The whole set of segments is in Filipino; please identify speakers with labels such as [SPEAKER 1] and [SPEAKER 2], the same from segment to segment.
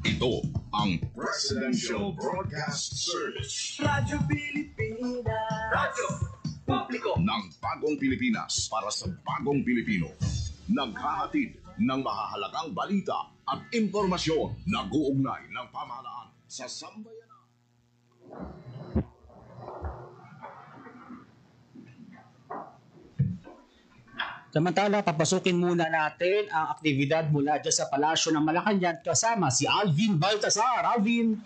[SPEAKER 1] Ito ang Presidential Broadcast Service.
[SPEAKER 2] Radyo Pilipinas. Radyo Publiko
[SPEAKER 1] ng bagong Pilipinas para sa bagong Pilipino. Naghahatid ng mahahalagang balita at impormasyon na guugnay ng pamahalaan sa sambayanan.
[SPEAKER 3] Samantala, papasukin muna natin ang aktibidad mula dyan sa Palasyo ng Malacanang kasama si Alvin Baltasar. Alvin!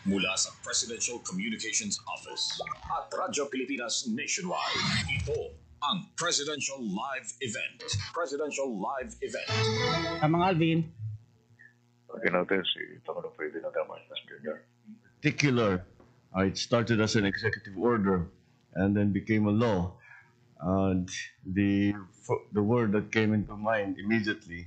[SPEAKER 1] Mula sa Presidential Communications Office at Radyo Pilipinas Nationwide, ito ang Presidential Live Event. Presidential Live Event.
[SPEAKER 3] Tamang Alvin.
[SPEAKER 4] Lagi natin si Tangulo Ferdinand Marcos Jr.
[SPEAKER 5] Particular, it started as an executive order and then became a law. The word that came into mind immediately,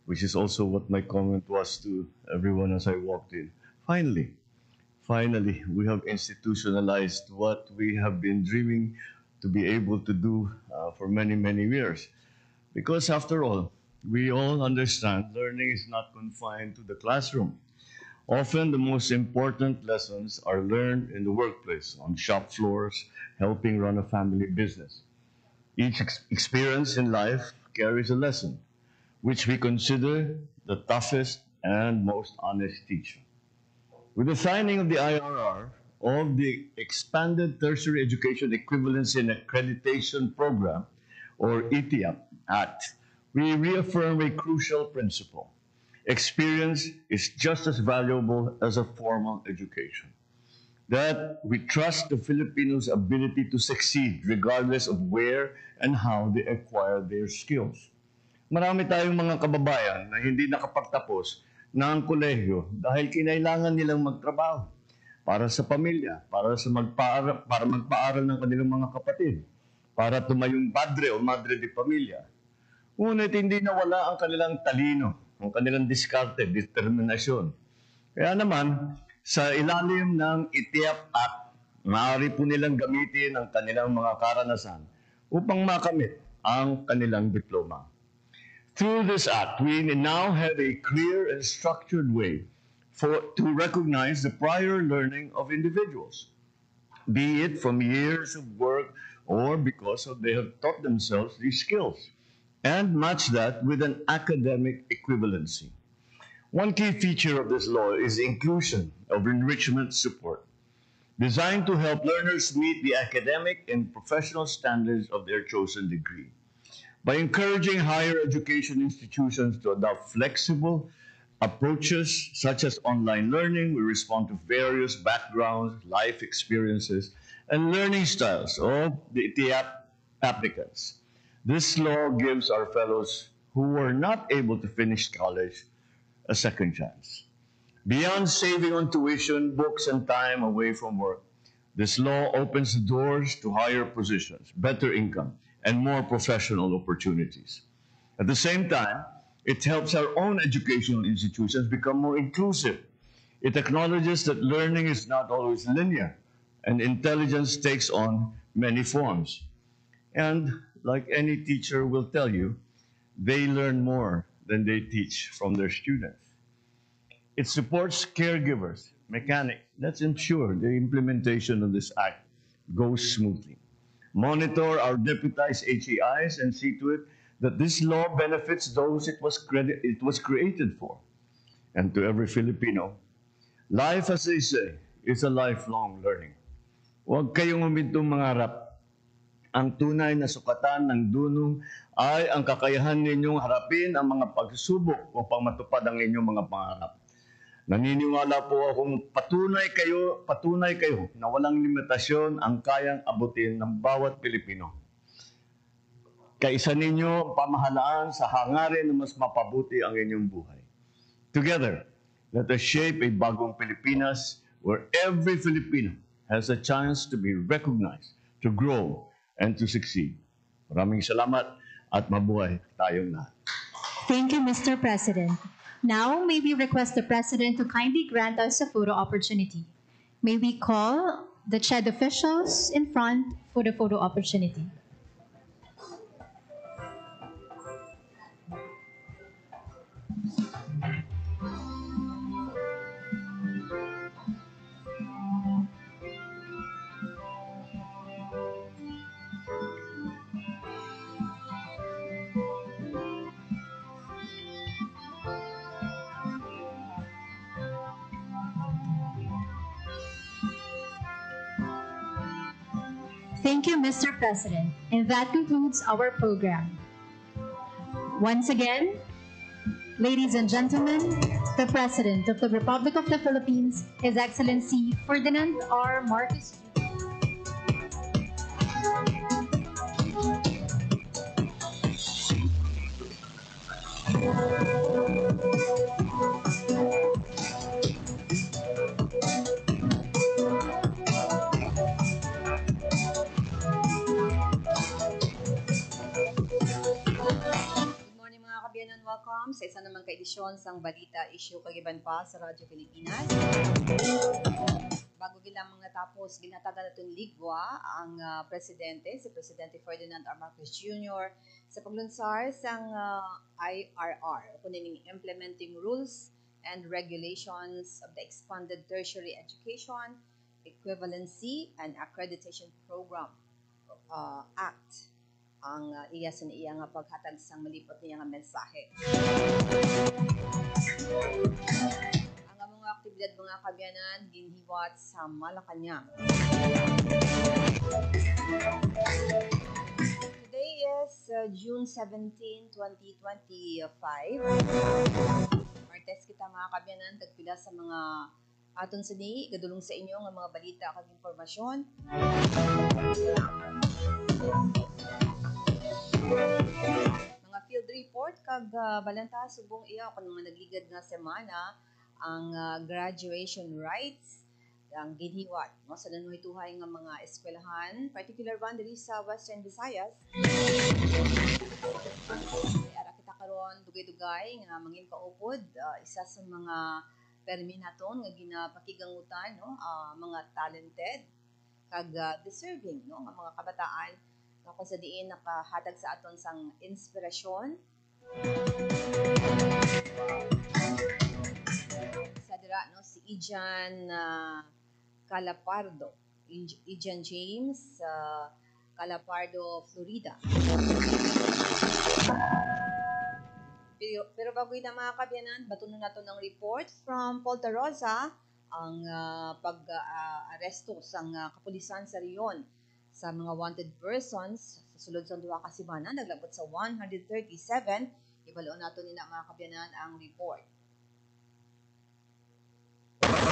[SPEAKER 5] which is also what my comment was to everyone as I walked in. Finally, we have institutionalized what we have been dreaming to be able to do for many, many years. Because after all, we all understand learning is not confined to the classroom. Often the most important lessons are learned in the workplace, on shop floors, helping run a family business. Each experience in life carries a lesson, which we consider the toughest and most honest teacher. With the signing of the IRR, of the Expanded Tertiary Education Equivalency and Accreditation Program, or ETIAP Act, we reaffirm a crucial principle. Experience is just as valuable as a formal education. That we trust the Filipinos' ability to succeed regardless of where and how they acquire their skills. Marami tayong mga kababayan na hindi nakapagtapos ng kolehiyo dahil kinailangan nilang magtrabaho para sa pamilya, para magpaaral ng kanilang mga kapatid, para tumayong padre o madre de pamilya. Ngunit hindi nawala ang kanilang talino, ang kanilang diskarte, determinasyon. Kaya naman, sa ilalim ng ETIAP Act, maaari po nilang gamitin ang kanilang mga karanasan upang makamit ang kanilang diploma. Through this act, we now have a clear and structured way to recognize the prior learning of individuals, be it from years of work or because they have taught themselves these skills, and match that with an academic equivalency. One key feature of this law is the inclusion of enrichment support, designed to help learners meet the academic and professional standards of their chosen degree. By encouraging higher education institutions to adopt flexible approaches such as online learning, we respond to various backgrounds, life experiences, and learning styles of the ETIAP applicants. This law gives our fellows who were not able to finish college a second chance. Beyond saving on tuition, books, and time away from work, this law opens the doors to higher positions, better income, and more professional opportunities. At the same time, it helps our own educational institutions become more inclusive. It acknowledges that learning is not always linear, and intelligence takes on many forms. And like any teacher will tell you, they learn more than they teach from their students. It supports caregivers, mechanics. Let's ensure the implementation of this act goes smoothly. Monitor our deputized HEIs and see to it that this law benefits those it was created for. And to every Filipino, life, as they say, is a lifelong learning. Huwag kayong humintong mangarap. Ang tunay na sukatan ng dunong ay ang kakayahan ninyong harapin ang mga pagsubok upang matupad ang inyong mga pangarap. Naniniwala po akong patunay kayo na walang limitasyon ang kayang abutin ng bawat Pilipino. Kaisa ninyo ang pamahalaan sa hangarin na mas mapabuti ang inyong buhay. Together, let us shape a bagong Pilipinas where every Filipino has a chance to be recognized, to grow, and to succeed. Maraming salamat at mabuhay tayong lahat.
[SPEAKER 6] Thank you, Mr. President. Now, may we request the President to kindly grant us a photo opportunity. May we call the CHED officials in front for the photo opportunity. Thank you, Mr. President. And that concludes our program. Once again, ladies and gentlemen, the President of the Republic of the Philippines, His Excellency Ferdinand R. Marcos
[SPEAKER 7] Good morning mga kabiyanan, welcome sa isa namang kaedisyon sang Balita Issue Kagiban pa sa Radyo Pilipinas. Bago gilamang natapos, ginatagan natin ligwa ang presidente, si Presidente Ferdinand R. Marcos Jr. sa paglunsar sang IRR, kunin Implementing Rules and Regulations of the Expanded Tertiary Education, Equivalency and Accreditation Program Act ang iya sa iya nga paghatag sang malipot niya nga mensahe. Ang mga aktibidad mga kabiyanan ginhiwat sa Malacanang. Today is June 17, 2025. Martes kita mga kabiyanan, tagpila sa mga aton sa ni, gadulong sa inyo nga mga balita kag impormasyon. Mga field report kag balanta subong iya kun mga nagligad nga semana ang graduation rites ang ginhiwat no sa nanuhituhay nga mga eskwelahan, particular one diri sa Western Visayas. Ara kita karon dugay-dugay nga mangin kaupod isa sa mga perminaton nga ginapakigangutan no mga talented kag deserving no nga mga kabataan nga kung sa diin nakahatag sa aton sang inspirasyon sa dira no si Ijan Calapardo, Ijan James Calapardo, Florida. Pero bago na mga kabiyanan, batunon nato ng report from Polta Rosa ang pag-aresto sang kapulisan sa Rion sa mga wanted persons sa sulod sa duha ka semana naglabot sa 137. Ibaloon nato nina mga kabiyanan ang report.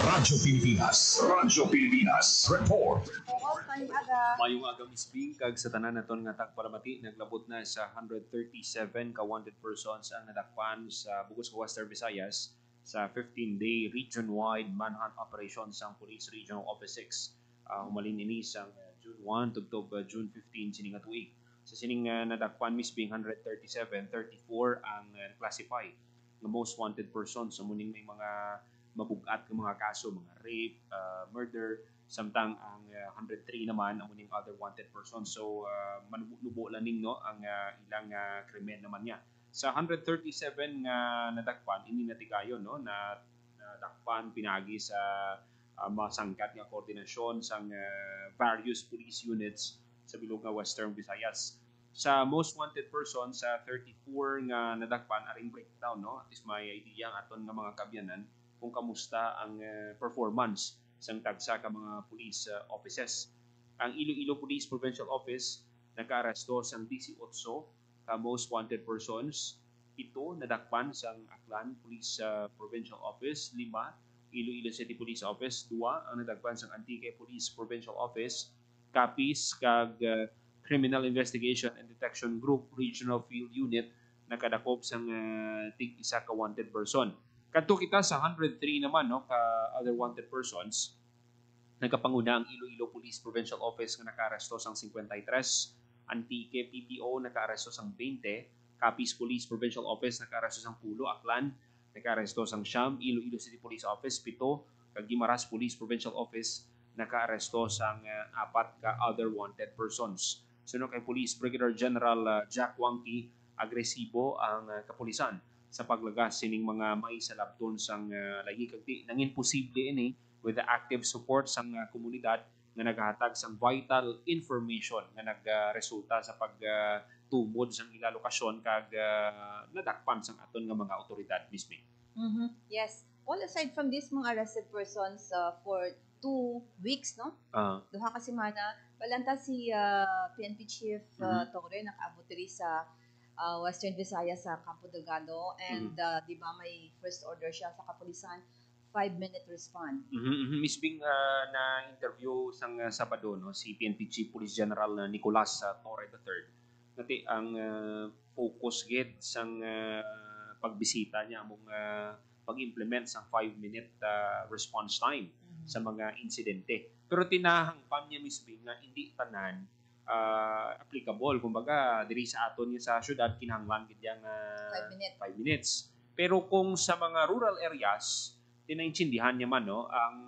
[SPEAKER 1] Radyo Pilipinas, report.
[SPEAKER 8] Mayong aga Miss Bing kag sa tanan naton nga tagparamati naglabot na sa 137 ka wanted persons ang nadakpan sa bugos sa Western Visayas sa 15-day region-wide manhunt operation sang Police Regional Office 6. Humalin ini sa June 1 tugtog June 15 sining nga tuig. Sa sining nadakpan Miss Bing 137, 34 ang classify nga most wanted persons sa muning may mga mabugat nga mga kaso, mga rape, murder, samtang ang 103 naman ang muning other wanted persons. So manubo laning no ang ilang krimen naman niya. Sa 137 nga nadakpan ini natikayon no na nadakpan pinagi sa masangkat nga koordinasyon sang various police units sa bilog nga Western Visayas. Sa most wanted persons sa 34 nga nadakpan aring breakdown no at least may idea ang aton nga mga kabyanan kung kamusta ang performance sang tagsa ka mga police offices. Ang Iloilo Police Provincial Office nagkaaresto sang 18 ka most wanted persons, 7 nadakpan sang Aklan Police Provincial Office, 5 Iloilo City Police Office, 2 ang nadakpan sang Antique Police Provincial Office, Capiz kag Criminal Investigation and Detection Group Regional Field Unit nakadakop sang tig-isa ka wanted person. Kadto kita sa 103 naman no ka other wanted persons. Nagkapanguna ang Iloilo Police Provincial Office nga nakaaresto sang 53, Antique PPO nakaaresto sang 20, Capiz Police Provincial Office nakaaresto sang 10, Aklan nakaaresto sang 9, Iloilo City Police Office 7, kag Guimaras Police Provincial Office nakaaresto sang 4 ka other wanted persons. Suno kay Police Brigadier General Jack Wangki, agresibo ang kapulisan sa paglagas sining mga maisalabton sang lagi kag nangin posible ini with the active support sang komunidad nga naghatag sang vital information nga nagresulta sa pagtumod sang ila lokasyon kag nadakpan sang aton nga mga otoridad mismo.
[SPEAKER 7] Yes. All aside from this mga arrested persons for 2 weeks, no?
[SPEAKER 8] Ah,
[SPEAKER 7] Duha ka semana. Balanta si PNP Chief Torre nakaabot diri sa Western Visayas sa Campo Delgado and di ba may first order siya sa kapulisan 5-minute respond.
[SPEAKER 8] Miss Bing, na interview sang Sabado no si PNP Chief Police General Nicolas Torre III. Ngati ang focus gid sang pagbisita niya among pag-implement sang 5-minute response time sa mga insidente. Pero tinahangpan niya Miss Bing nga hindi tanan applicable. Kumbaga, diri sa aton sa syudad kinahanglan gid yang 5 minutes. Pero kung sa mga rural areas, tinaintindihan niya man no, ang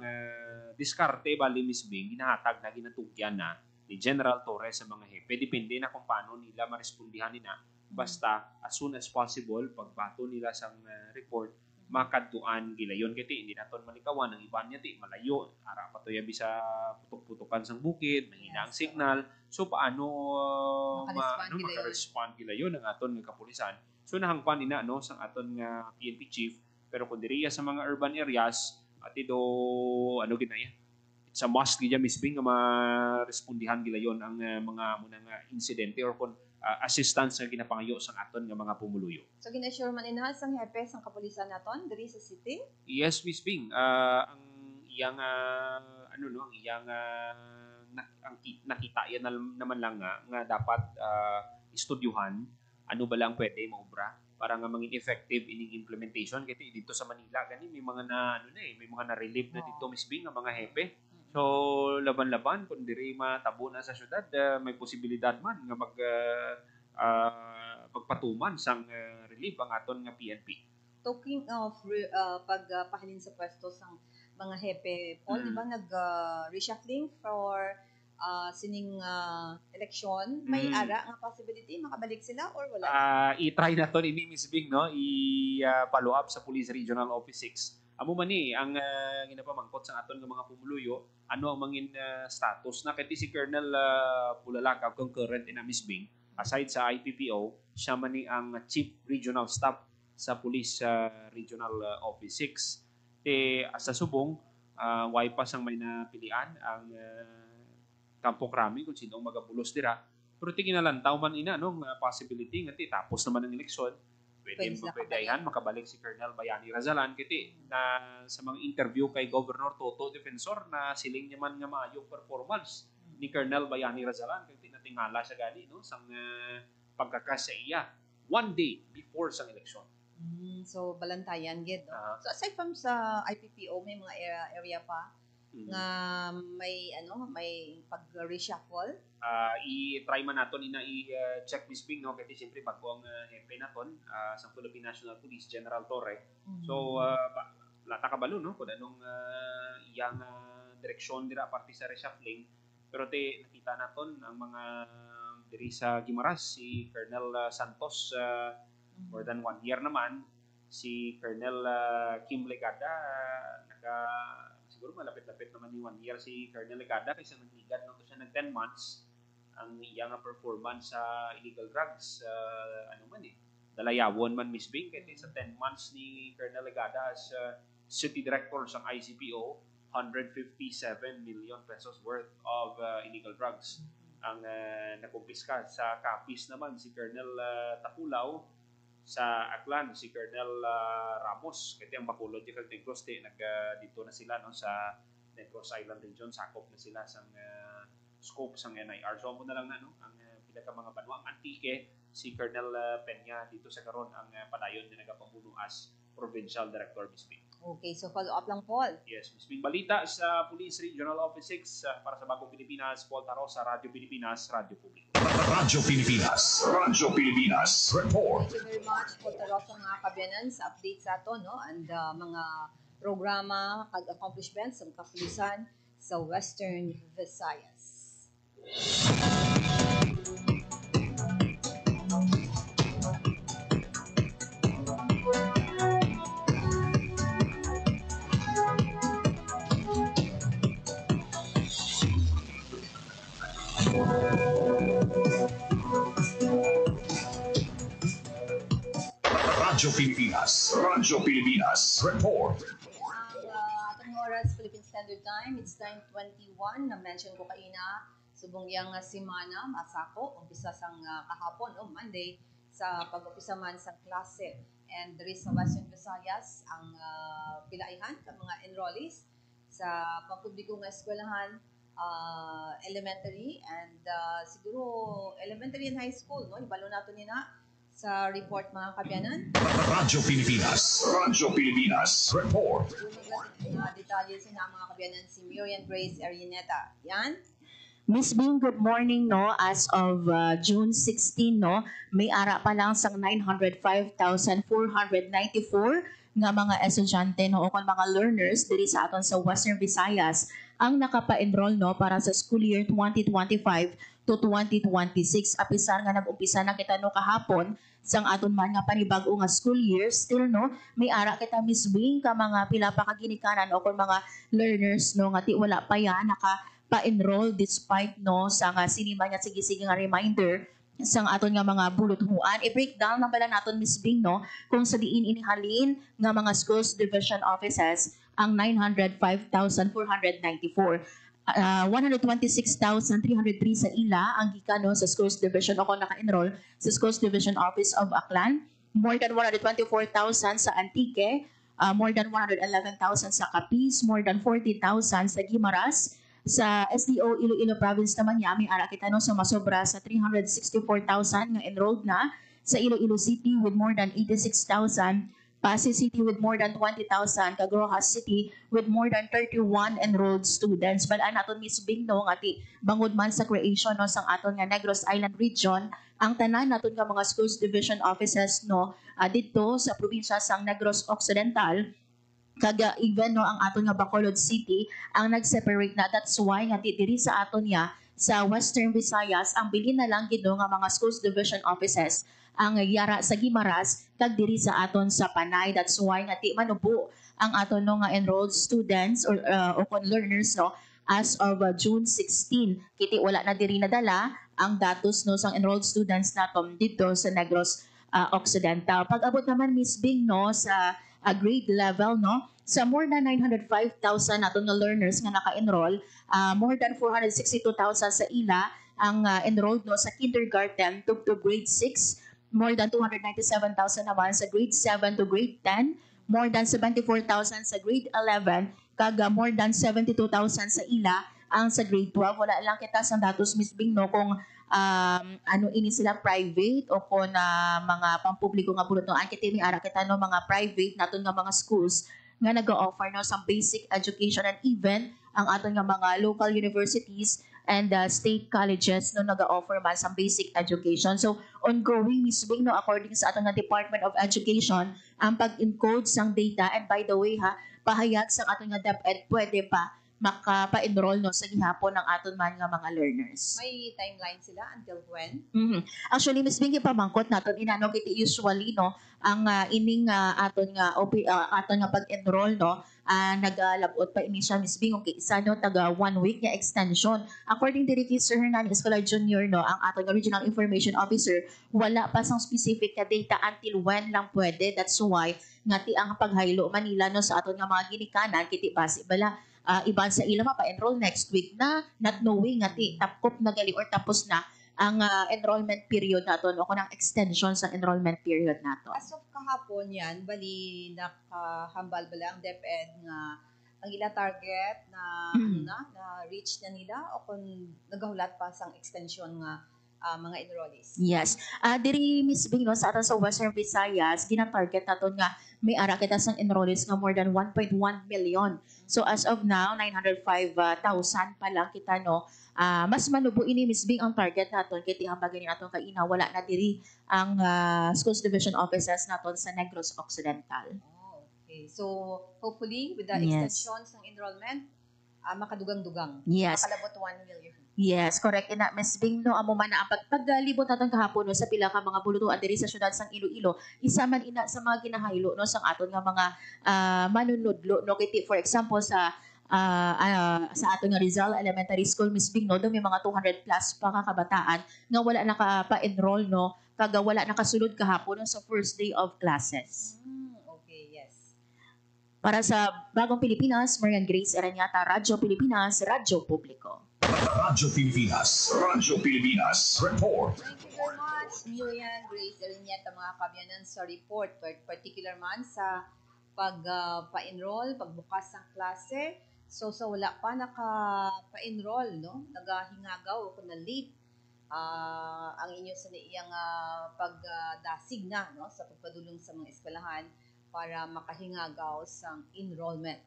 [SPEAKER 8] diskarte bali Miss Bing ginahatag na ginatugyan na ni General Torres sa mga hepe. Depende na kung paano nila marespondihan nila. Basta as soon as possible, pagbato nila sa report, makadtuan gilayon kiti hindi naton malikawan ang iban niya ti malayo ara pa to yabi sa putok-putokan sang bukid mahina ang signal so paano maka-respond gilayon ang aton nga kapulisan so nahangpan ina no sang aton nga PNP chief pero kung diriya sa mga urban areas ati do ano ginaya it's a must gid Miss Bing nga marespondihan gilayon ang mga munang insidente or kung assistance nga ginapangayo sang aton nga mga pumuluyo.
[SPEAKER 7] So gina-sure man ina sang hepe sang kapulisan naton diri sa city?
[SPEAKER 8] Yes, Miss Bing. Ang iyang ano no, ang iyang nakita yan naman lang nga dapat istudyuhan ano ba lang pwede maobra para nga maging effective ining implementation kasi dito sa Manila gani may mga na ano na may mga na relieve na dito Miss Bing nga mga hepe. So laban-laban kung diri matabo na sa syudad may posibilidad man nga magpatuman sang relief ang aton nga PNP.
[SPEAKER 7] Talking of pagpahalin sa pwesto sang mga hepe, Paul, di ba nag-reshuffling for sining election? May ara nga possibility makabalik sila or wala?
[SPEAKER 8] I-try na to ni Miss Bing no, i-follow up sa Police Regional Office 6. Amo man ni ang ginapamangkot sa aton nga mga pumuluyo, ano ang mangin status na kay si Colonel Pulalakaw concurrent in Miss Bing aside sa IPPO, siya man ni ang Chief Regional Staff sa Police Regional Office 6. Sa subong, way pa sang may napilian ang Campo Crame kung sino ang magabulos dira. Pero tinginalantaw man ina no, possibility nga tapos naman ang eleksyon. Pwede makabalik si Colonel Bayani Razalan kiti na sa mga interview kay Governor Toto Defensor na siling niya man nga maayong performance ni Colonel Bayani Razalan kay tinatingala siya gani no sang pagkakasa iya one day before sang eleksyon.
[SPEAKER 7] So balantayan gid no. So aside from sa IPPO may mga area pa nga may may pag-reshuffle. I-try man naton ina i-check Miss Bing no kasi siyempre bago ang hepe naton sa Philippine National Police General Torre. So lata ka balo no kun anong iyang direksyon dira parte sa reshuffling pero nakita naton ang mga diri sa Guimaras si Colonel Santos more than 1 year naman si Colonel Kim Legada siguro malapit-lapit naman ni 1 year si Colonel Legada kasi nagligad no to siya nag 10 months ang iyang performance sa illegal drugs dalayawon man Miss Bing kasi sa 10 months ni Colonel Legada as City Director sa ICPO 157 million pesos worth of illegal drugs ang nakumpiska sa Capiz naman si Colonel Tapulaw sa Aklan si Colonel Ramos kasi ang Bacolod Negros dito na sila no sa Negros Island region sakop na sila sa scope sang NIR so mo na lang ang pila ka mga banwa ang Antique si Colonel Peña dito sa karon ang padayon na nagapamuno as Provincial Director Miss Bing. Okay, so follow up lang Paul.
[SPEAKER 8] Yes, Miss Bing. Balita sa Police Regional Office 6 para sa Bagong Pilipinas, Paul Taro sa Radyo Pilipinas, Radyo Publiko.
[SPEAKER 1] Radyo Pilipinas. Radyo Pilipinas. Report.
[SPEAKER 7] Thank you very much Paul Taro sa mga kabiyanan sa update sa ato no and mga programa kag accomplishments sa kapulisan sa Western Visayas.
[SPEAKER 1] Radyo Pilipinas. Radyo Pilipinas. Report.
[SPEAKER 7] Ang atong oras Philippine Standard Time, it's 9:21. Na-mention ko kaina, subong yang semana, masako, umpisa sang kahapon o Monday, sa pag-umpisa man sa klase. And there is sa Western Visayas, ang pilaihan sa mga enrollees sa pampubliko nga eskwelahan, elementary and siguro elementary and high school, no? Ibalo nato nina sa report mga kabyanan.
[SPEAKER 1] Radyo Pilipinas. Radyo Pilipinas. Report.
[SPEAKER 7] Detalye sa mga kabyanan si Miriam Grace Arineta. Yan.
[SPEAKER 9] Miss Bing, good morning, no? As of June 16, no, may ara pa lang sang 905,494 nga mga estudyante, no, o kung mga learners diri sa aton sa Western Visayas ang nakapa-enroll, no, para sa school year 2025 to 2026. Apisar nga nag-umpisa na kita, no, kahapon sang aton man nga panibag-o nga school year, still, no, may ara kita, Miss Bing, ka mga pila pa kaginikanan o kung mga learners, no, nga ti wala pa yan pa-enroll despite, no, sa nga sinima nga sige-sige nga reminder sang aton nga mga buluthuan. I-breakdown na pala naton, Miss Bing, no, kung sa diin inihalin nga mga schools division offices ang 905,494. 126,303 sa ila ang gikan, no, sa schools division o kung naka-enroll sa schools division office of Aklan. More than 124,000 sa Antique, more than 111,000 sa Capiz, more than 40,000 sa Guimaras. Sa SDO Iloilo Province naman niya, may ara kita, no, sa masobra sa 364,000 nga enrolled na. Sa Iloilo City with more than 86,000, Pasig City with more than 20,000, Cagurojas City with more than 31 enrolled students. Balaan naton, Miss Bing, no, nga ti bangod man sa creation, no, sang aton nga Negros Island region, ang tanan naton nga mga schools division offices, no, dito sa probinsya sang Negros Occidental, kaga even, no, ang aton nga Bacolod City ang nag-separate na. That's why nga diri sa aton ya sa Western Visayas ang bilin na lang gid, no, nga mga schools division offices ang yara sa Guimaras kag diri sa aton sa Panay. That's why nga ti manubo ang aton, no, nga enrolled students or kon learners, no, as of June 16. Kiti wala na diri nadala ang datos, no, sang enrolled students naton dito sa Negros Occidental. Pag-abot naman, Miss Bing, no, sa grade level, no, sa more than 905,000 naton nga learners nga naka-enroll, more than 462,000 sa ila ang enrolled, no, sa kindergarten to grade 6, more than 297,000 naman sa grade 7 to grade 10, more than 74,000 sa grade 11, kaga more than 72,000 sa ila ang sa grade 12. Wala lang kita sa datos, Miss Bing, no, kung ano ini sila private o kung mga pampubliko nga pulot, no. Ang kitimi ara kita, no, mga private naton nga mga schools nga nag-offer, no, sa basic education, and even ang aton nga mga local universities and state colleges, no, nag-offer man sa basic education. So ongoing, Miss Bing, no, according sa aton nga Department of Education, ang pag-encode sang data, and by the way pahayag sa aton nga DepEd pwede pa makapa-enroll, no, sa gihapon ng aton man nga mga learners.
[SPEAKER 7] May timeline sila until when?
[SPEAKER 9] Actually, Miss Bing, ipamangkot naton inano kiti usually, no, ang ining aton nga aton nga pag-enroll, no, nagalabot pa ini siya, Miss Bing, okay, isa, no, taga 1 week nga extension. According diri kay Sir Hernani Escolar Jr., no, ang aton nga Regional Information Officer, wala pa sang specific ka data until when lang pwede. That's why ngati ang paghaylo Manila, no, sa aton nga mga ginikanan kiti base bala iban sa ila pa-enroll next week na, not knowing nga ti tapkop na gali or tapos na ang enrollment period naton o kunang extension sa enrollment period nato.
[SPEAKER 7] As of kahapon yan, bali nakahambal bala ang DepEd nga ang ila target na na reach na nila o kung nagahulat pa sang extension nga mga enrollees.
[SPEAKER 9] Yes. Diri, Miss Bing, no, sa aton sa Western Visayas, gina-target naton nga may ara kita sang enrollees nga more than 1.1 million. So as of now, 905,000 pa lang kita, no. Mas manubo ini, Miss Bing, ang target naton kiti hambagin naton kaina wala na diri ang schools division offices naton sa Negros Occidental.
[SPEAKER 7] Oh, okay. So hopefully with the extensions ng enrollment, makadugang-dugang.
[SPEAKER 9] Yes.
[SPEAKER 7] Makalabot 1 million.
[SPEAKER 9] Yes, correct. Ina, Miss Bing, no, amo man na ang paglibot natin kahapon, no, sa pila ka mga bulutuan diri sa syudad sang Iloilo, isa man ina sa mga ginahaylo, no, sang aton nga mga manunudlo, no, kiti for example sa aton nga Rizal Elementary School, Miss Bing, no, do may mga 200 plus pa kabataan nga wala nakapa-enroll, no, kaga wala nakasulod kahapon, no, sa first day of classes.
[SPEAKER 7] Okay, yes.
[SPEAKER 9] Para sa Bagong Pilipinas, Marian Grace Aranyata, Radyo Pilipinas, Radyo Publiko.
[SPEAKER 1] Radyo Pilipinas. Radyo Pilipinas. Report.
[SPEAKER 7] Thank you very much, Miriam Grace Arinyeta, mga kabyanan, sa report, particular man sa pa-enroll, pagbukas ng klase. So wala pa naka-pa-enroll, no? Nagahingagaw kung na late ang inyo sa iyang pagdasig na, no? Sa pagpadulong sa mga eskwelahan para makahingagaw sa enrollment.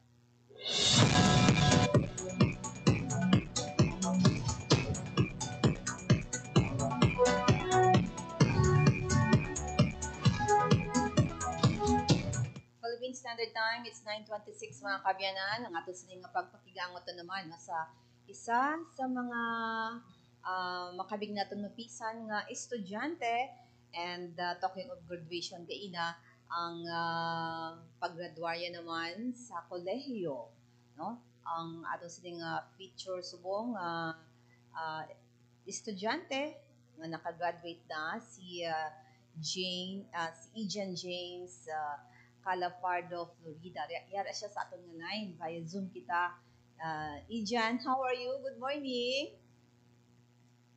[SPEAKER 7] Philippine Standard Time, it's 9:26 mga kabyanan. Ang ato sa nga pagpakigangot na naman sa isa sa mga makabig natin mapisan nga estudyante, and talking of graduation kaina, ang paggraduarya naman sa kolehiyo, no? Ang ato sa nga feature subong estudyante nga nakagraduate na si Ejan James Calafardo, Florida. Yara siya sa aton nga line via Zoom kita. Ejan, how are you? Good morning.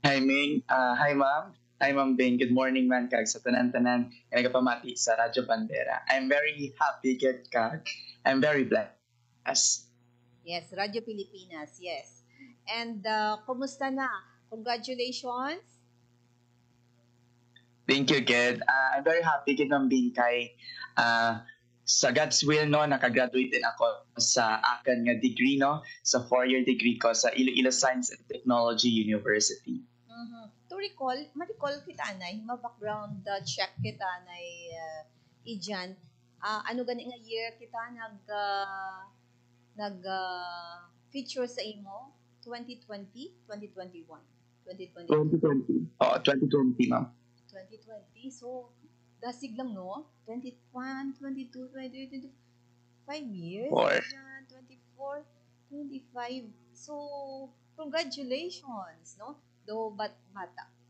[SPEAKER 2] Hi, Ming. Hi, Ma'am. Hi, Ma'am Bing. Good morning, man, kag sa tanan-tanan. Nagapamati sa Radyo Bandera. I'm very happy, kag. I'm very blessed.
[SPEAKER 7] Yes, Radyo Pilipinas, yes. And kumusta na? Congratulations.
[SPEAKER 2] Thank you, Ged. I'm very happy, kid, Ma'am Bing, kay sa God's will, no, nakagraduate din ako sa akin nga degree, no, sa 4-year degree ko sa Iloilo Science and Technology University.
[SPEAKER 7] To ma-recall kita anay, ma-background check kita anay, Ejan. Ano gani nga year kita feature sa imo? 2020, 2021, 2020.
[SPEAKER 2] 2020. Oo, 2020, Ma'am.
[SPEAKER 7] 2020. So, dasig lang, no? 21, 22, 23, 5 years. 24, 25. So, congratulations, no? Do bata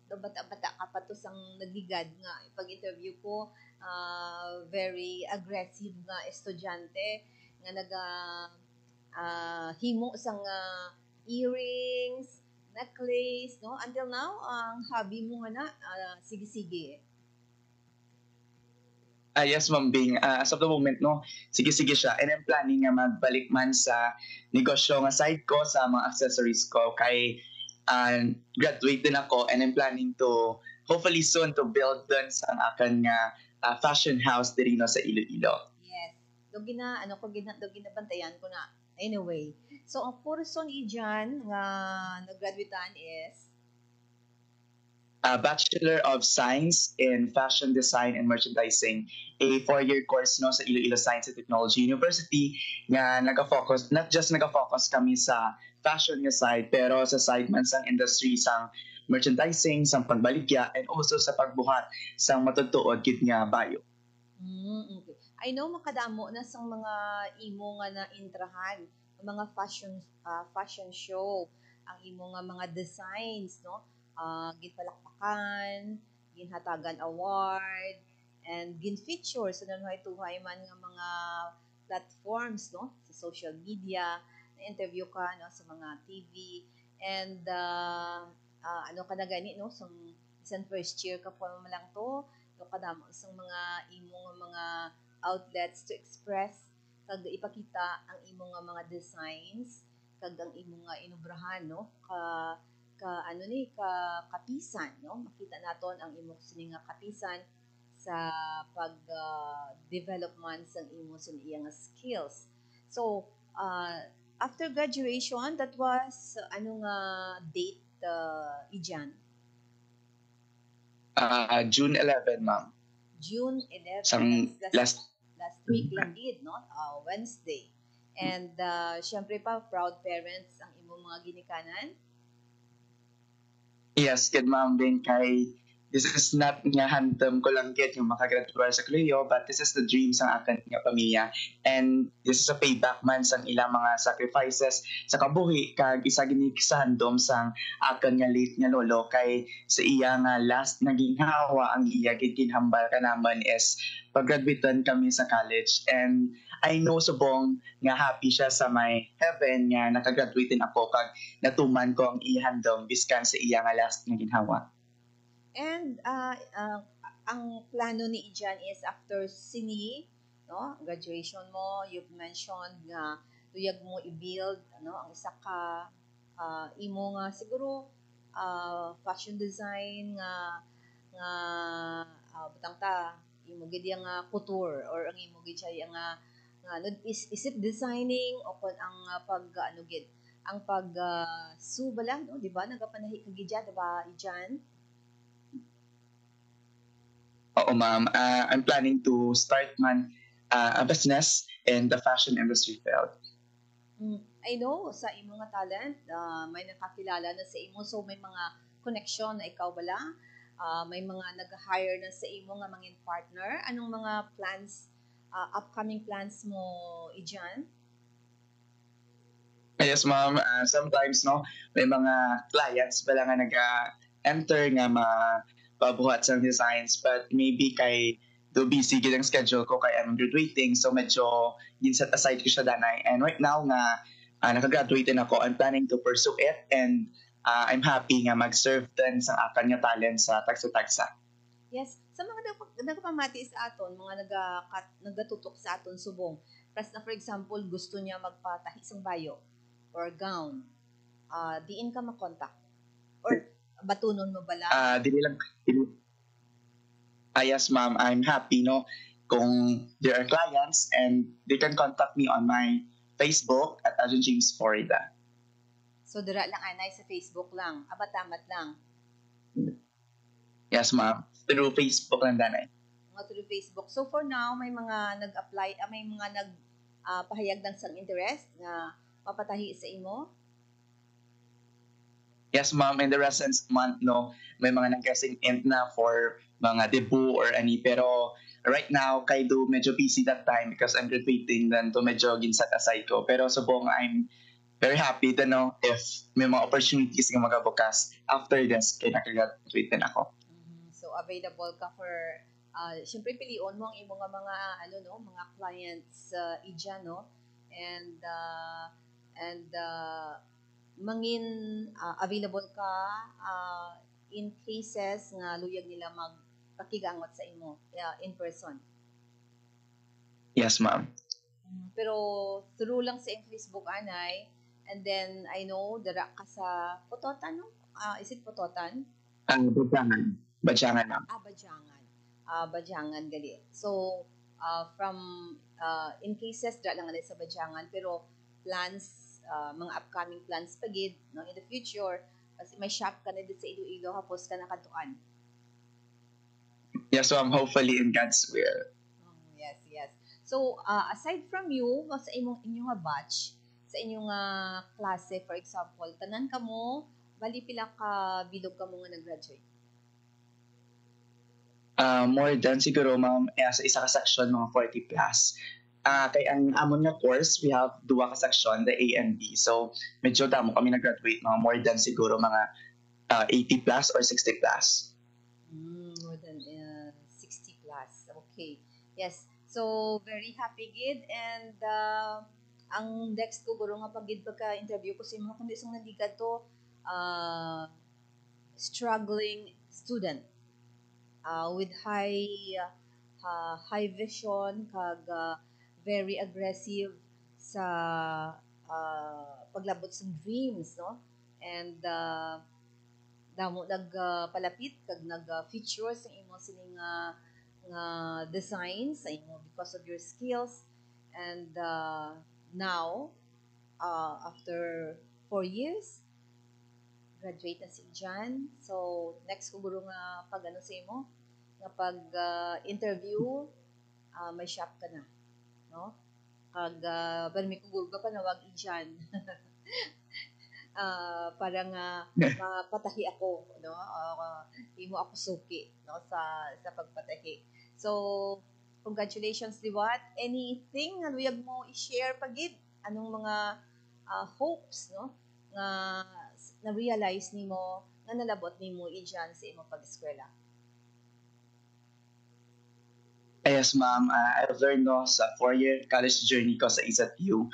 [SPEAKER 7] ka pa to sang nagligad nga. Pag-interview ko, very aggressive nga estudyante nga himo sang earrings, necklace, no? Until now, ang hobby mo nga na, sige-sige.
[SPEAKER 2] Yes, Ma'am Bing. As of the moment, no, sige-sige siya. And I'm planning nga magbalik man sa negosyo nga side ko, sa mga accessories ko. Kay graduate din ako, and I'm planning to, hopefully soon, to build dun sa akin nga fashion house diri no sa Iloilo.
[SPEAKER 7] Yes. Do ginabantayan ko na. Anyway, so ang person Ejan nga nag-graduatean is
[SPEAKER 2] Bachelor of Science in Fashion Design and Merchandising, a 4-year course no sa Iloilo Science and Technology University nga nagafocus, not just nagafocus kami sa fashion nga side, pero sa side man sang industry sang merchandising, sang pagbaligya, and also sa pagbuhat sang matutuod gid nga bayo.
[SPEAKER 7] Okay. I know makadamo na sang mga imo nga na intrahan, mga fashion show, ang imo nga mga designs, no? Ginpalakpakan, ginhatagan award, and gin-feature sa nanuhay-tuhay man nga mga platforms, no? Sa social media, na-interview ka, no? Sa mga TV, and ano ka na gani, no? So, isang first year ka po lang to, no? Kadamo sa mga imo nga mga outlets to express, kag ipakita ang imo nga mga designs, kag ang imo nga inubrahan, no? Kapisan, no? Makita naton ang imo sini nga kapisan sa pag-development sang imo sini nga skills. So, after graduation, that was ano nga date, Ejan?
[SPEAKER 2] June 11, Ma'am.
[SPEAKER 7] June 11.
[SPEAKER 2] Sang last
[SPEAKER 7] week lang did, no? Wednesday. And syempre pa, proud parents ang imo mga ginikanan.
[SPEAKER 2] Yes, good, Ma'am Bing, kay this is not nga hantam ko lang get yung makagraduar sa kolehiyo, but this is the dream sa akin nga pamilya. And this is a payback man sa ilang mga sacrifices sa kabuhi kag isa gini sa handom sang akin nga late nga lolo kay sa iya nga last naging hawa ang iya gid ginhambal ka naman is pag-graduatean kami sa college. And I know subong nga happy siya sa may heaven nga nakagraduatein ako kag natuman ko ang iya handom biskan sa iya nga last nga ginhawa.
[SPEAKER 7] And ang plano ni Ijan is after sini, no, graduation mo, you've mentioned nga tuyag mo i-build ang isa ka imo nga siguro fashion design nga butang ta imo gid nga couture or ang imo gid siya nga is it designing o kon ang gid ang pag subala, no, di ba nagapanahi ka gid di ba Ijan?
[SPEAKER 2] Oo, ma'am. I'm planning to start a business in the fashion industry field.
[SPEAKER 7] I know, sa imo nga talent, may nakakilala na sa imo. So, may mga connection na ikaw bala. May mga nag-hire na sa imo nga mangin partner. Anong mga plans, upcoming plans mo, Ijan?
[SPEAKER 2] Yes, ma'am. Sometimes, no, may mga clients pala nga nag-enter nga pabuhat sa designs, but maybe kay do busy gid ang schedule ko kay I'm graduating, so medyo ginset aside ko siya danay. And right now nga nakagraduate na ako, I'm planning to pursue it, and I'm happy nga mag-serve din sa akan nga talent sa tagsa-tagsa.
[SPEAKER 7] Yes, sa mga nagpamati sa aton, mga nagatutok sa aton subong. Plus na for example, gusto niya magpatahi sang bayo or gown, diin ka makontak or batunon mo bala?
[SPEAKER 2] Yes, ma'am. I'm happy, no, kung there are clients and they can contact me on my Facebook at Ajon James Florida.
[SPEAKER 7] So, dira lang anay sa Facebook lang. Abatamat lang.
[SPEAKER 2] Yes, ma'am. Through Facebook lang danay.
[SPEAKER 7] Mga through Facebook. So, for now, may mga nag-apply, may mga nagpahayag ng sang interest na mapatahi sa imo?
[SPEAKER 2] Yes, ma'am. In the recent month, no, may mga nag-guessing in na for mga debut or any. Pero right now, kay do medyo busy that time because I'm graduating, then to medyo ginset aside ko. Pero subong, I'm very happy to know if may mga opportunities nga magabukas after this kay nakagraduate din ako.
[SPEAKER 7] So, available ka for, syempre pilion mo ang imo nga mga, mga clients, Ijan, no? And mangin available ka in cases nga luyag nila magpakigangot sa imo in person.
[SPEAKER 2] Yes, ma'am.
[SPEAKER 7] Pero through lang sa Facebook anay, and then I know dara ka sa Pototan, no? Is it Pototan?
[SPEAKER 2] Bajangan. Bajangan, ma'am.
[SPEAKER 7] Bajangan. Bajangan gali. So from in cases dara lang anay sa Bajangan, pero plans mga upcoming plans pagid no in the future kasi may shop ka na dito sa Iloilo hapos ka nakatuan.
[SPEAKER 2] Yes, so hopefully in God's will.
[SPEAKER 7] Yes. So aside from you sa inyong batch, sa inyong klase for example, tanan ka mo bali pila ka bilog ka mo nga nag-graduate?
[SPEAKER 2] More than siguro, ma'am, sa isa ka section mga 40 plus. Kay ang amon nga course, we have duwa ka section, the A and B. So, medyo damo kami nag-graduate, mga more than siguro mga 80 plus or 60 plus.
[SPEAKER 7] More than 60 plus. Okay. Yes. So, very happy gid. And ang next ko, guro nga pagid pagka-interview ko sa mga kundi isang nandiga to, struggling student with high vision, kag very aggressive sa paglabot sa dreams, no? And damo nagpalapit kag nag-feature sa imo sining nga designs sa imo because of your skills. And now after 4 years graduate na si Jan. So next ko guro nga pag sa imo nga pag interview may shop ka na, no? Kag barmi ko gurga pa na wag Ijan. parang mapatahi ako, no? Di mo ako suki, no, sa pagpatahi. So, congratulations, Liwat. Anything na luyag mo i-share pagid? Anong mga hopes, no, nga na-realize nimo nga nalabot nimo diyan sa imong pag-eskwela?
[SPEAKER 2] Yes, ma'am. I've learned no, sa 4-year college journey ko sa ISATU,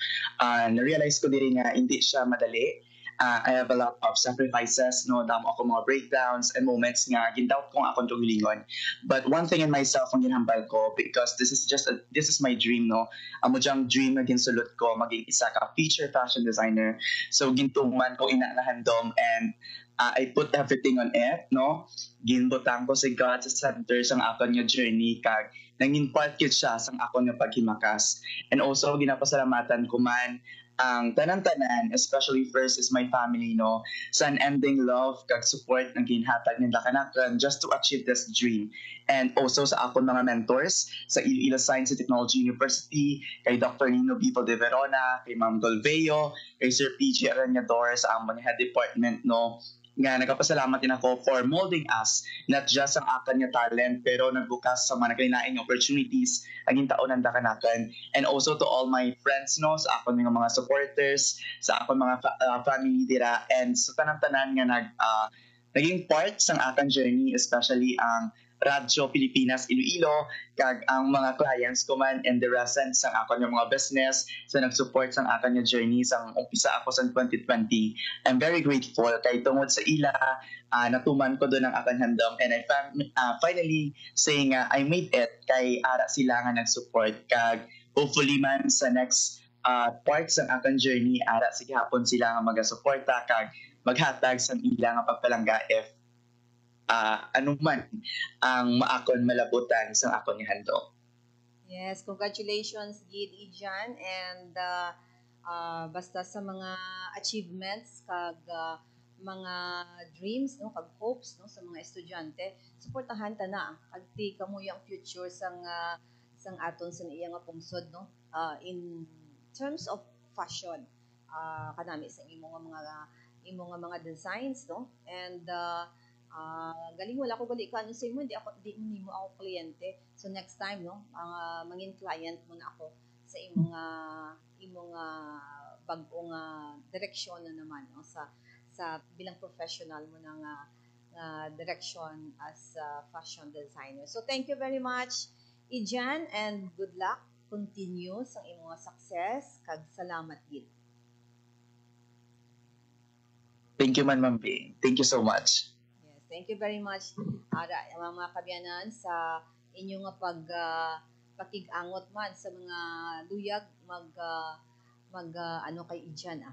[SPEAKER 2] na-realize ko din nga hindi siya madali. I have a lot of sacrifices, no, damo ako mga breakdowns and moments nga gindoubt kung akong tugilingon. But one thing in myself ang ginhambal ko, because this is my dream, no. Amo jang dream na ginsulot ko maging isa ka feature fashion designer. So gintuman ko ina nahandom, and I put everything on it, no. Ginbutang ko si God sa center sang akon nga journey, kag nangin part yun siya sang akon nga paghimakas. And also ginapasalamatan ko man ang tanan-tanan, especially first is my family, no, sa unending love kag support na ginhatag nila kanakan just to achieve this dream. And also sa akon mga mentors sa Iloilo Science and Technology University, kay Dr. Nino Vivo de Verona, kay Ma'am Golveo, kay Sir PG Arañador sa among head department, no, nga nagpasalamat din ako for molding us, not just ang akan nga talent, pero nagbukas sa mga naglain opportunities aging taon ang dakanakan. And also to all my friends, no, sa akon mga supporters, sa akon mga family dira, and sa tanan-tanan nga naging part sang akan journey, especially ang Radyo Pilipinas Iloilo, kag ang mga clients ko man and the residents sang akon yung mga business sa nag-support sang akon yung journey sang umpisa ako sa 2020. I'm very grateful kay tungod sa ila, natuman ko doon ang akon handom, and I finally saying I made it kay ara sila nga nag-support, kag hopefully man sa next part sang akon journey ara sige hapon sila nga maga-suporta kag maghatag sang ila nga pagpalangga if anong man ang maakon malabutan sa akon nga handom.
[SPEAKER 7] Yes, congratulations Gid Ijan, and basta sa mga achievements kag mga dreams, no, kag hopes, no, sa mga estudyante, suportahan ta na kag ti kamo yung future sang aton sa iya nga pungsod, no, in terms of fashion, kanami sa imong mga designs, no, and galing wala ko gali ka ano sa imo, di mo ako kliyente, so next time, no, mangin client mo na ako sa imong bag-ong direksyon na naman, no, sa bilang professional mo ng direction as a fashion designer. So thank you very much Ijan, and good luck, continue sa imong success, kag salamat gid.
[SPEAKER 2] Thank you man, Ma'am Bing. Thank you so much.
[SPEAKER 7] Thank you very much, mga kabyanan, sa inyong pakig-angot man sa mga luyag ano kay Ijan,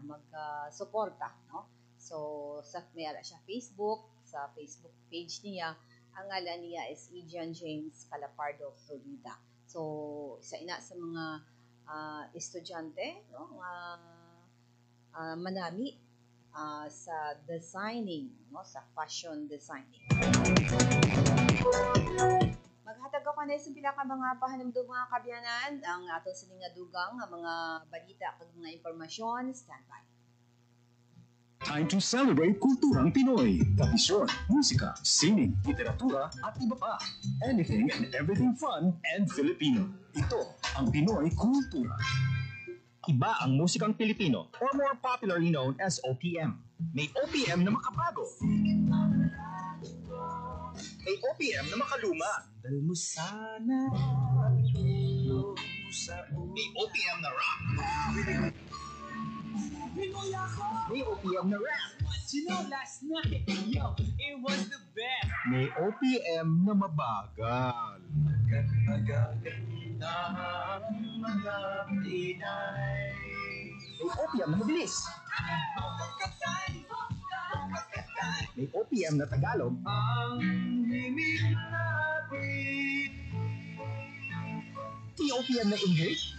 [SPEAKER 7] suporta, no? So may ara siya Facebook, sa Facebook page niya, ang ngalan niya is Ijan James Calapardo Florida. So isa ina sa mga estudyante, no, manami sa designing, no, sa fashion designing. Maghatag ako na sa pila ka mga pahanumdum mga kabyanan, ang aton sining nga dugang nga mga balita kag mga impormasyon. Standby.
[SPEAKER 10] Time to celebrate kulturang Pinoy. Tradisyon, musika, sining, literatura at iba pa. Anything and everything fun and Filipino. Ito ang Pinoy Kultura. Iba ang musikang Pilipino, or more popularly known as OPM. May OPM na makabago. May OPM na makaluma. May OPM na rock. May OPM na rap.
[SPEAKER 11] You know, last night, yo, it was the best.
[SPEAKER 10] May OPM na mabagal. May OPM na mabilis. May OPM na Tagalog. May OPM na English.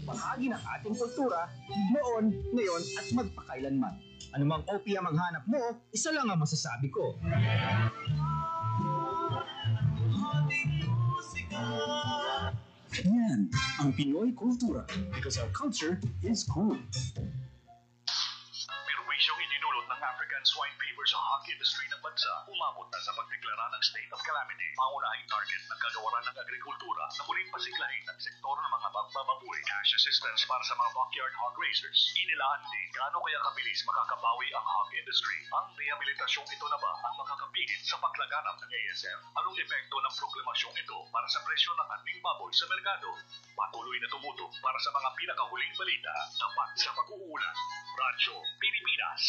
[SPEAKER 10] Bahagi ng ating kultura, noon, ngayon, at magpakailanman. Anumang OPM ang hanap mo, isa lang ang masasabi ko. Yan ang Pinoy Kultura, because our culture is cool. African swine fever sa hog industry ng bansa umabot na sa pagdeklara ng state of calamity. Pangunahing target ng kagawaran ng agrikultura na muling pasiglahin ang sektor ng mga magbababoy. Cash assistance para sa mga backyard hog raisers. Inilaan din gaano kaya kabilis makakabawi ang hog industry. Ang rehabilitasyong ito na ba ang makakapigil sa paglaganap ng ASF? Anong epekto ng proklamasyong ito para sa presyo ng ating baboy sa merkado? Patuloy na tumutok para sa mga pinakahuling balita tapat sa pag-uulan. Radyo Pilipinas.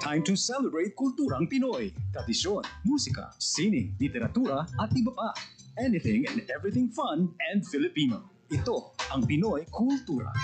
[SPEAKER 10] Time to celebrate kulturang Pinoy. Tradisyon, musika, sining, literatura at iba pa. Anything and everything fun and Filipino. Ito ang Pinoy Kultura.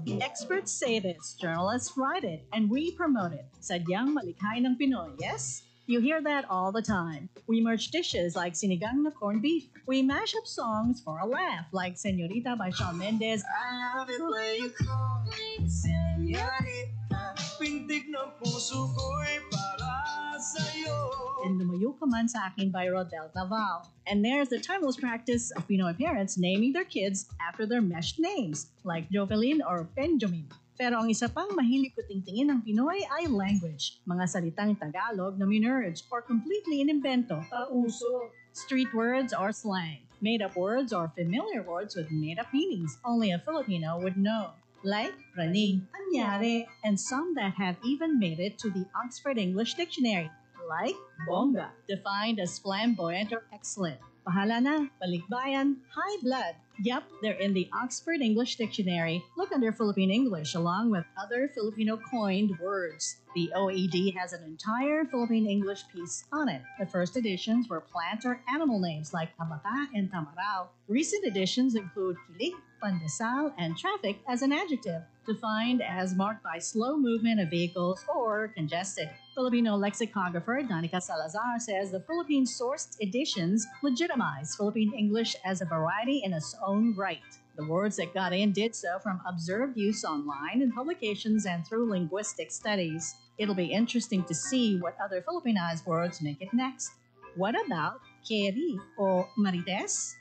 [SPEAKER 12] Experts say this, journalists write it, and we promote it. Sadyang malikhay ng Pinoy, yes? You hear that all the time. We merge dishes like sinigang na corned beef. We mash up songs for a laugh like Señorita by Shawn Mendes.
[SPEAKER 11] I love it when you call me Señorita. Pintig ng puso ko'y para sa'yo.
[SPEAKER 12] And Lumayo Ka Man Sa Akin by Rodel Taval. And there's the timeless practice of Pinoy parents naming their kids after their meshed names, like Jovelyn or Benjamin. Pero ang isa pang mahilig kutingtingin ng Pinoy ay language. Mga salitang Tagalog na minerge or completely inimbento, pauso, street words or slang, made-up words or familiar words with made-up meanings only a Filipino would know. Like praning, anyari, and some that have even made it to the Oxford English Dictionary, like bongga, defined as flamboyant or excellent. Pahala na, balikbayan, high blood. Yep, they're in the Oxford English Dictionary. Look under Philippine English along with other Filipino coined words. The OED has an entire Philippine English piece on it. The first editions were plant or animal names like Tabata and Tamarao. Recent editions include kilig, pandesal, and traffic as an adjective, defined as marked by slow movement of vehicles or congested. Filipino lexicographer Danica Salazar says the Philippine-sourced editions legitimize Philippine English as a variety in its own right. The words that got in did so from observed use online in publications and through linguistic studies. It'll be interesting to see what other Filipinized words make it next. What about Keri o Marites?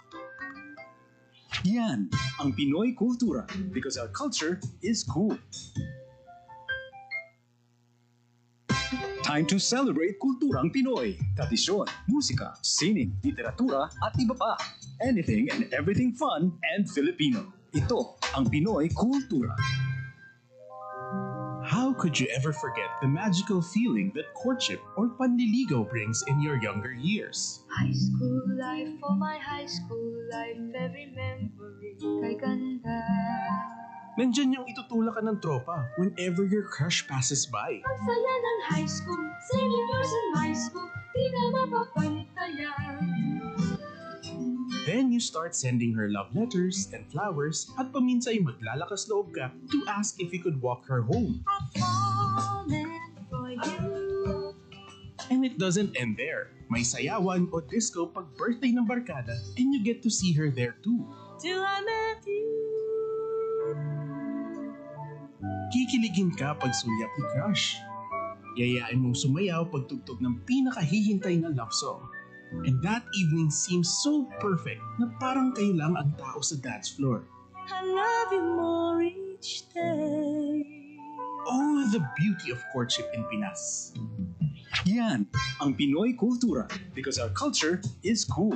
[SPEAKER 10] Yan ang Pinoy Kultura because our culture is cool. Time to celebrate kulturang Pinoy. Tradisyon, musika, sining, literatura at iba pa. Anything and everything fun and Filipino. Ito ang Pinoy Kultura.
[SPEAKER 13] How could you ever forget the magical feeling that courtship or panliligaw brings in your younger years?
[SPEAKER 14] High school life, for my high school life, every memory kay ganda.
[SPEAKER 13] Nandyan yung itutulak ka ng tropa whenever your crush passes by.
[SPEAKER 14] Ang saya ng high school, singing yours in my school, di na mapapantayan.
[SPEAKER 13] Then you start sending her love letters and flowers at paminsay maglalakas loob ka to ask if you could walk her home.
[SPEAKER 14] I'm falling for you.
[SPEAKER 13] And it doesn't end there. May sayawan o disco pag birthday ng barkada and you get to see her there too.
[SPEAKER 14] Till I met you.
[SPEAKER 13] Kikiligin ka pag sulyap ni crush. Yayain mong sumayaw pag tugtog ng pinakahihintay na love song. And that evening seems so perfect na parang kayo lang ang tao sa dance floor.
[SPEAKER 14] I love you more each day.
[SPEAKER 13] Oh, the beauty of courtship in Pinas.
[SPEAKER 10] Yan ang Pinoy Kultura because our culture is cool.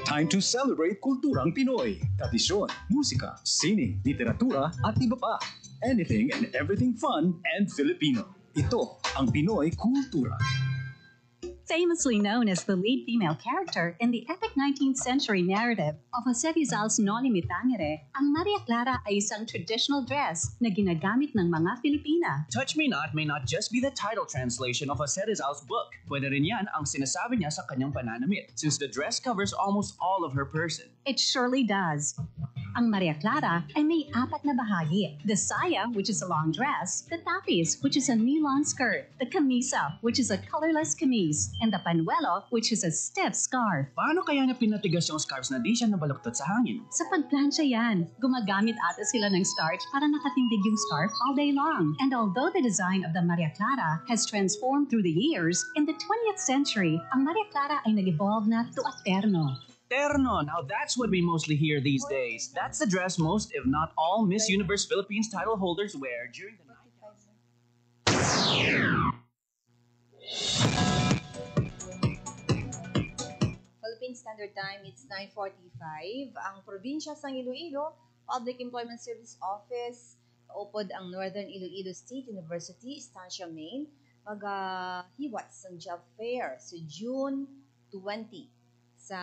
[SPEAKER 10] Time to celebrate kulturang Pinoy. Tradisyon, musika, sining, literatura at iba pa. Anything and everything fun and Filipino. Ito ang Pinoy Kultura.
[SPEAKER 15] Famously known as the lead female character in the epic 19th century narrative of Jose Rizal's Noli Me Tangere, ang Maria Clara ay isang traditional dress na ginagamit ng mga Filipina.
[SPEAKER 16] Touch Me Not may not just be the title translation of Jose Rizal's book. Pwede rin yan ang sinasabi niya sa kanyang pananamit, since the dress covers almost all of her person.
[SPEAKER 15] It surely does. Ang Maria Clara ay may apat na bahagi. The saya, which is a long dress, the tapis, which is a knee-long skirt, the camisa, which is a colorless camise, and the panuelo, which is a stiff scarf.
[SPEAKER 16] Paano kaya na pinatigas yung scarves na di siya nabaluktot sa hangin?
[SPEAKER 15] Sa pagplansya yan, gumagamit ata sila ng starch para nakatindig yung scarf all day long. And although the design of the Maria Clara has transformed through the years, in the 20th century, ang Maria Clara ay nag-evolve na to a terno.
[SPEAKER 16] terno. Now that's what we mostly hear these days. That's the dress most, if not all, Miss Universe Philippines title holders wear during the night.
[SPEAKER 7] Philippine Standard Time, it's 9:45. Ang probinsya sa Iloilo, Public Employment Service Office, upod ang Northern Iloilo State University, Estancia, Maine, maghiwat sa job fair sa June 20 sa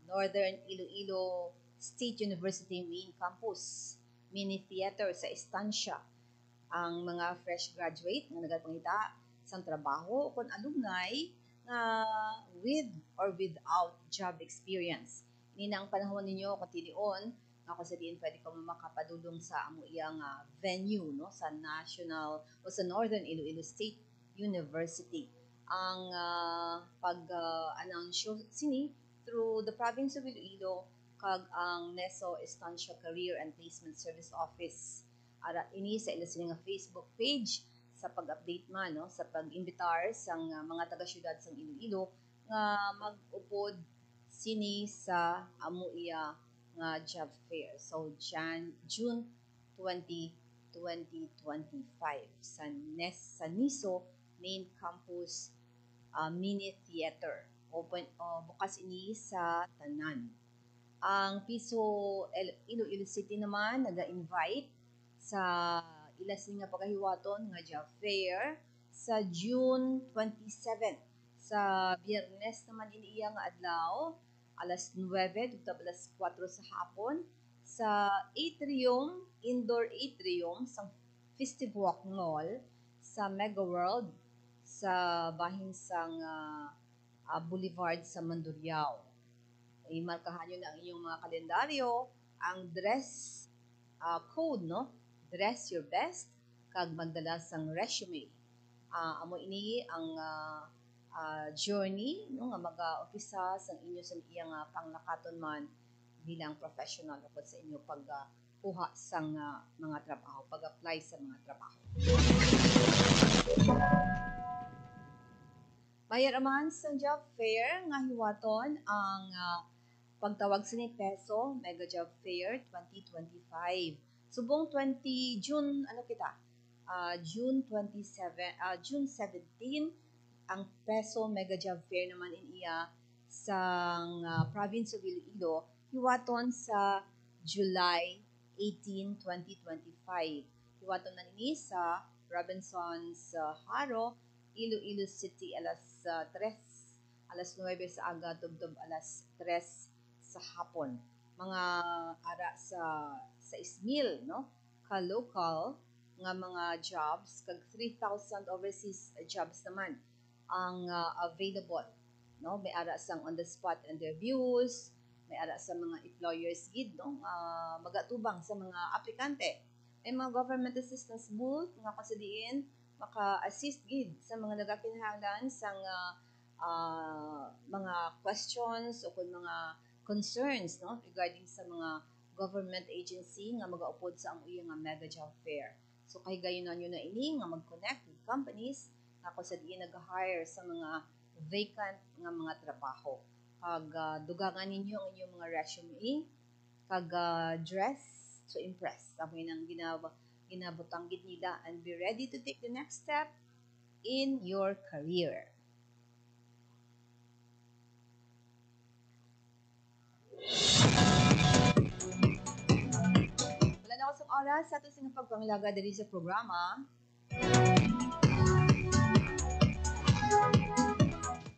[SPEAKER 7] Northern Iloilo State University Main Campus, Mini Theater sa Estancia. Ang mga fresh graduate nga nagapangita sa trabaho o kung alumni na with or without job experience. Ini na ang panahon ninyo kung tinion ako sa diin pwede ko makapadulong sa amo iyang venue no sa National o sa Northern Iloilo State University. Ang pag-announce sini through the province of Iloilo kag ang NESO Estancia Career and Placement Service Office. Ara ini sa ila sila nga Facebook page sa pag-update man no sa pag-imbitar sang mga taga-syudad sang Iloilo nga mag-upod sini sa amo iya nga job fair. So June 20, 2025 sa NISO Main Campus Mini Theater. Bukas ini sa tanan. Ang Piso Iloilo City naman naga-invite sa ila nga pagkahiwaton nga job fair sa June 27 sa Biyernes naman iniiya nga adlaw alas 9 ug alas 4 sa hapon sa atrium indoor atrium sa Festive Walk Mall sa Mega World sa bahin sang Boulevard sa Mandurriao. Imarkahan nyo na ang inyong mga kalendaryo ang dress code no dress your best kag magdala sang resume. Amo ini ang journey no nga mag-umpisa sa inyo sa iyang panglakaton man bilang professional o sa inyo pagkuha sang mga trabaho, pag-apply sa mga trabaho. Mayar man sa job fair nga hiwaton ang pagtawag sa ni Peso Mega Job Fair 2025. Subong 20 June June 17 ang Peso Mega Job Fair naman iniya sa province of Iloilo hiwaton sa July 18, 2025. Hiwaton na ini sa Robinson's Haro, Iloilo City alas 9 sa aga tubtob alas 3 sa hapon. Mga ara sa Ismil no ka local nga mga jobs kag 3,000 overseas jobs naman ang available no may ara sang on the spot interviews, may ara sa mga employers gid no magatubang sa mga aplikante. May mga government assistance booth nga kasadiin maka-assist gid sa mga nagakinahanglan sang mga questions o kung mga concerns no regarding sa mga government agency nga magaupod sa ang iyang mega job fair. So kay gayon nyo na ini nga mag-connect with companies nga kung sa diin nag-hire sa mga vacant nga mga trabaho. Kag dugangan ninyo ang inyong mga resume kag dress to impress. Amo nang ginabutang gid nila and be ready to take the next step in your career. Wala na ako sa oras sa ato sing pagpanglaga diri sa programa.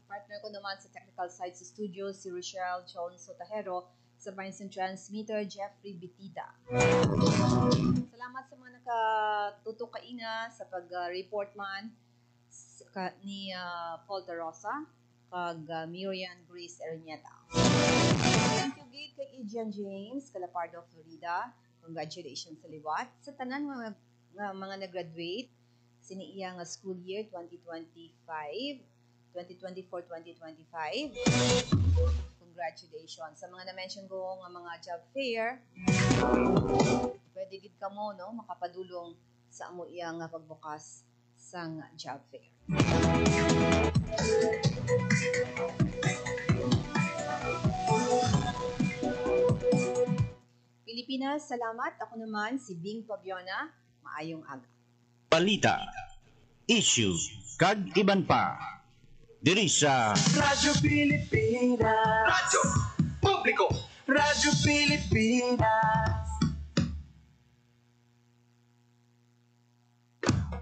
[SPEAKER 7] Partner ko naman sa technical side sa studio si Rochelle Jones Sotahero, sa Vincent Transmitter Jeffrey Bitita. Salamat sa mga nakatutok kaina sa pag-report man ni Paul De Rosa kag Miriam Grace Ernieta. Thank you gid kay Adrian James, Calapardo, Florida. Congratulations sa liwat. Sa tanan mga nag-graduate sini iya nga school year 2024-2025. Congratulations. Sa mga na-mention ko nga mga job fair, pwede gid kamo no makapadulong sa amo iya nga pagbukas sang job fair. Pilipinas, salamat. Ako naman si Bing Pabiona. Maayong aga.
[SPEAKER 3] Balita, issue, kag iban pa. Diri sa
[SPEAKER 11] Radyo Pilipinas. Radyo Publiko. Radyo Pilipinas.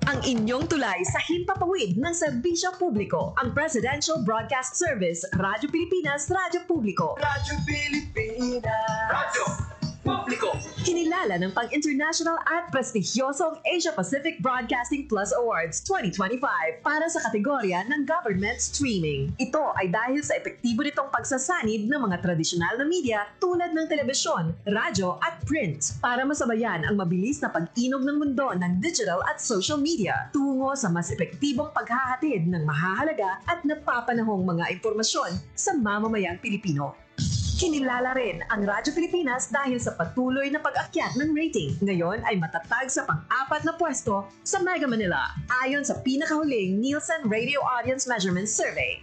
[SPEAKER 17] Ang inyong tulay sa himpapawid ng serbisyo publiko, ang Presidential Broadcast Service, Radyo Pilipinas, Radyo Publiko.
[SPEAKER 11] Radyo Pilipinas. Radyo Publiko.
[SPEAKER 17] Kinilala ng pang-international at prestigyosong Asia Pacific Broadcasting Plus Awards 2025 para sa kategorya ng Government Streaming. Ito ay dahil sa epektibo nitong pagsasanib ng mga tradisyonal na media tulad ng telebisyon, radyo at print para masabayan ang mabilis na pag-inog ng mundo ng digital at social media tungo sa mas epektibong paghahatid ng mahahalaga at napapanahong mga impormasyon sa mamamayang Pilipino. Kinilala rin ang Radyo Pilipinas dahil sa patuloy na pag-akyat ng rating. Ngayon ay matatag sa pang-4 na pwesto sa Mega Manila ayon sa pinakahuling Nielsen Radio Audience Measurement Survey.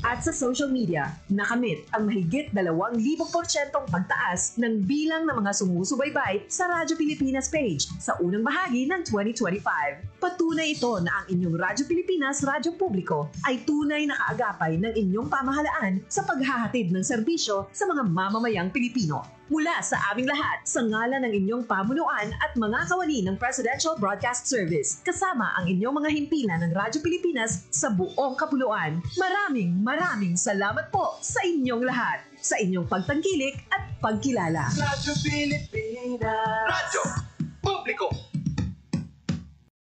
[SPEAKER 17] At sa social media, nakamit ang mahigit 2,000% pagtaas ng bilang ng mga sumusubaybay sa Radyo Pilipinas page sa unang bahagi ng 2025. Patunay ito na ang inyong Radyo Pilipinas, Radyo Publiko ay tunay na kaagapay ng inyong pamahalaan sa paghahatid ng serbisyo sa mga mamamayang Pilipino. Mula sa aming lahat, sa ngalan ng inyong pamunuan at mga kawani ng Presidential Broadcast Service, kasama ang inyong mga himpilan ng Radyo Pilipinas sa buong kapuluan. Maraming salamat po sa inyong lahat, sa inyong pagtangkilik at pagkilala.
[SPEAKER 11] Radyo Pilipinas. Radyo Publiko.